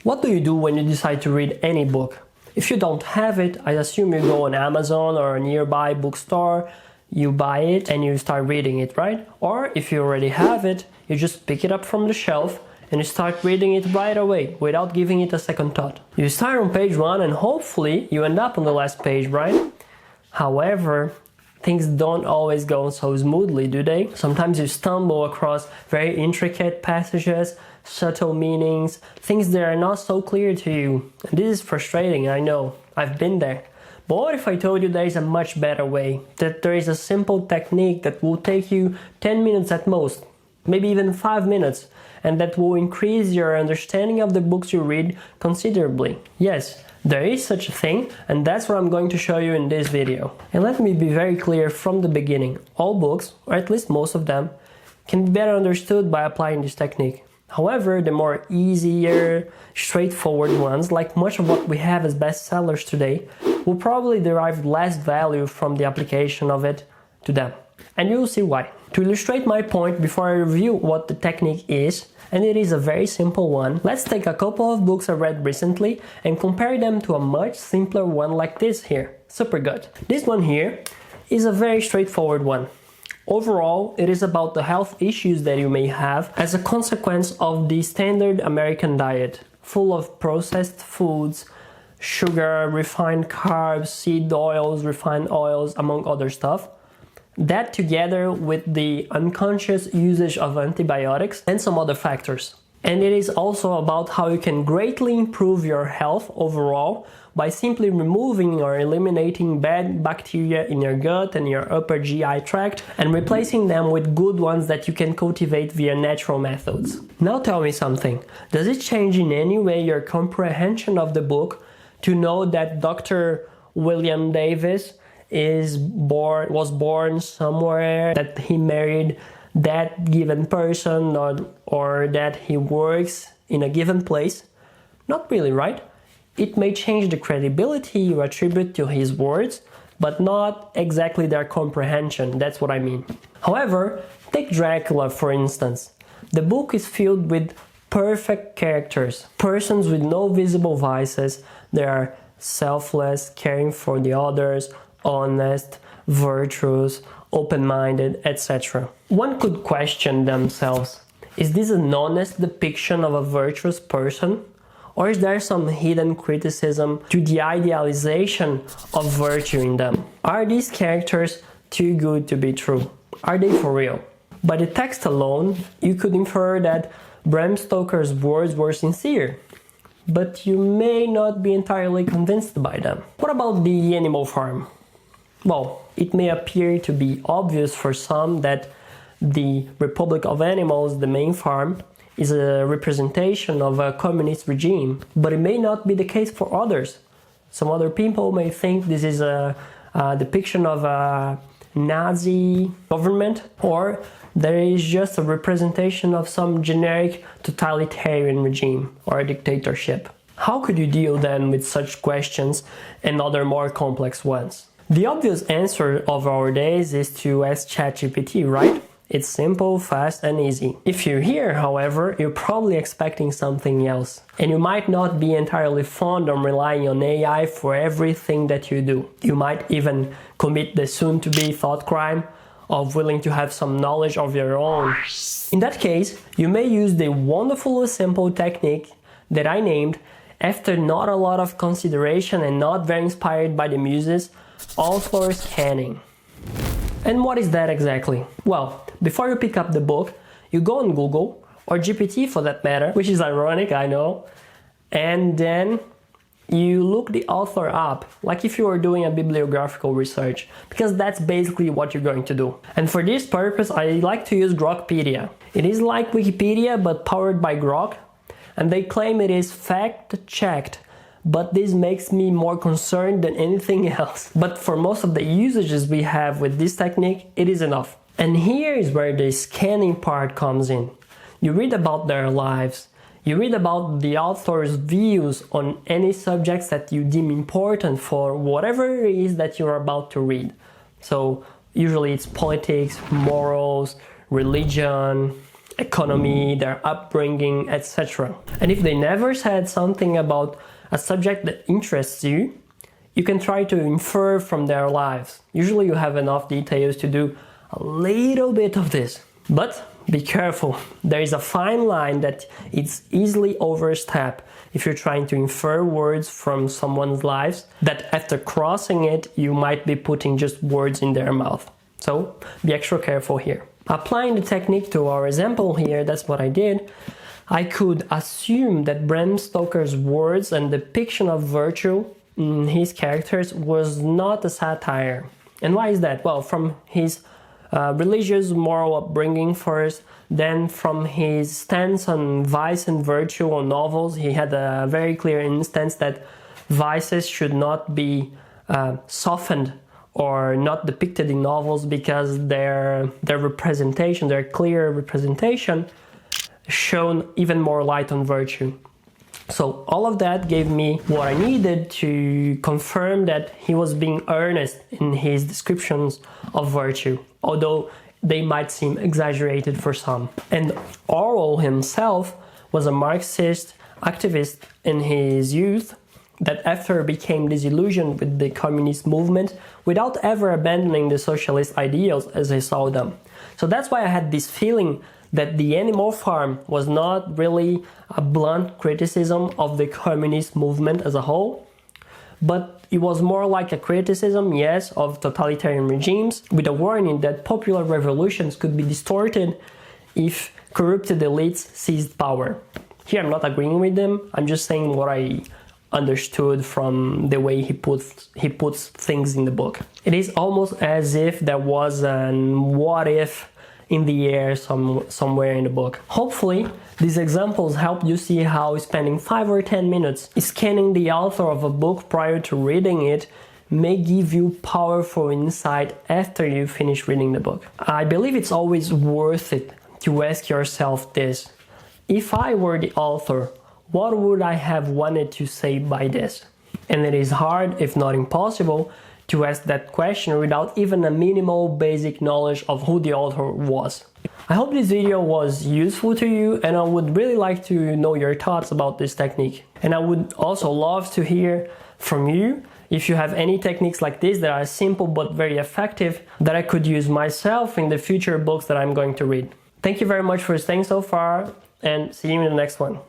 What do you do when you decide to read any book? If you don't have it, I assume you go on Amazon or a nearby bookstore, you buy it and you start reading it, right? Or if you already have it, you just pick it up from the shelf and you start reading it right away without giving it a second thought. You start on page 1 and hopefully you end up on the last page, right? However, things don't always go so smoothly, do they? Sometimes you stumble across very intricate passages, subtle meanings, things that are not so clear to you. And this is frustrating, I know. I've been there. But what if I told you there is a much better way? That there is a simple technique that will take you 10 minutes at most, maybe even 5 minutes, and that will increase your understanding of the books you read considerably. Yes, there is such a thing, and that's what I'm going to show you in this video. And let me be very clear from the beginning. All books, or at least most of them, can be better understood by applying this technique. However, the more easier, straightforward ones, like much of what we have as bestsellers today, will probably derive less value from the application of it to them. And you'll see why. To illustrate my point before I review what the technique is, and it is a very simple one, let's take a couple of books I read recently and compare them to a much simpler one like this here. Super good. This one here is a very straightforward one. Overall, it is about the health issues that you may have as a consequence of the standard American diet, full of processed foods, sugar, refined carbs, seed oils, refined oils, among other stuff. That together with the unconscious usage of antibiotics and some other factors. And it is also about how you can greatly improve your health overall by simply removing or eliminating bad bacteria in your gut and your upper GI tract and replacing them with good ones that you can cultivate via natural methods. Now tell me something, does it change in any way your comprehension of the book to know that Dr. William Davis was born somewhere, that he married that given person, or that he works in a given place? Not really, right? It may change the credibility you attribute to his words, but not exactly their comprehension, that's what I mean. However, take Dracula for instance. The book is filled with perfect characters, persons with no visible vices. They are selfless, caring for the others, honest, virtuous, open-minded, etc. One could question themselves, is this an honest depiction of a virtuous person? Or is there some hidden criticism to the idealization of virtue in them? Are these characters too good to be true? Are they for real? By the text alone, you could infer that Bram Stoker's words were sincere, but you may not be entirely convinced by them. What about the Animal Farm? Well, it may appear to be obvious for some that the Republic of Animals, the main farm, is a representation of a communist regime, but it may not be the case for others. Some other people may think this is a depiction of a Nazi government, or there is just a representation of some generic totalitarian regime or a dictatorship. How could you deal then with such questions and other more complex ones? The obvious answer of our days is to ask ChatGPT, right? It's simple, fast and easy. If you're here, however, you're probably expecting something else. And you might not be entirely fond of relying on AI for everything that you do. You might even commit the soon-to-be thought crime of willing to have some knowledge of your own. In that case, you may use the wonderfully simple technique that I named, after not a lot of consideration and not very inspired by the muses, author scanning. And what is that exactly? Well, before you pick up the book, you go on Google, or GPT for that matter, which is ironic, I know, and then you look the author up, like if you were doing a bibliographical research, because that's basically what you're going to do. And for this purpose, I like to use Grokpedia. It is like Wikipedia, but powered by Grok, and they claim it is fact-checked, but this makes me more concerned than anything else. But for most of the usages we have with this technique, it is enough. And here is where the scanning part comes in. You read about their lives, you read about the author's views on any subjects that you deem important for whatever it is that you're about to read. So usually it's politics, morals, religion, economy, their upbringing, etc. And if they never said something about a subject that interests you, you can try to infer from their lives. Usually you have enough details to do a little bit of this. But be careful, there is a fine line that it's easily overstepped if you're trying to infer words from someone's lives, that after crossing it, you might be putting just words in their mouth. So be extra careful here. Applying the technique to our example here, that's what I did. I could assume that Bram Stoker's words and depiction of virtue in his characters was not a satire. And why is that? Well, from his religious moral upbringing first, then from his stance on vice and virtue on novels. He had a very clear instance that vices should not be softened or not depicted in novels because their representation, their clear representation, shone even more light on virtue. So all of that gave me what I needed to confirm that he was being earnest in his descriptions of virtue, although they might seem exaggerated for some. And Orwell himself was a Marxist activist in his youth that after became disillusioned with the communist movement without ever abandoning the socialist ideals as he saw them. So that's why I had this feeling that The Animal Farm was not really a blunt criticism of the communist movement as a whole, but it was more like a criticism, yes, of totalitarian regimes, with a warning that popular revolutions could be distorted if corrupted elites seized power. Here I'm not agreeing with them, I'm just saying what I understood from the way he puts things in the book. It is almost as if there was an what if in the air somewhere in the book. Hopefully, these examples help you see how spending 5 or 10 minutes scanning the author of a book prior to reading it may give you powerful insight after you finish reading the book. I believe it's always worth it to ask yourself this: if I were the author, what would I have wanted to say by this? And it is hard, if not impossible, to ask that question without even a minimal basic knowledge of who the author was. I hope this video was useful to you, and I would really like to know your thoughts about this technique. And I would also love to hear from you if you have any techniques like this that are simple but very effective that I could use myself in the future books that I'm going to read. Thank you very much for staying so far, and see you in the next one.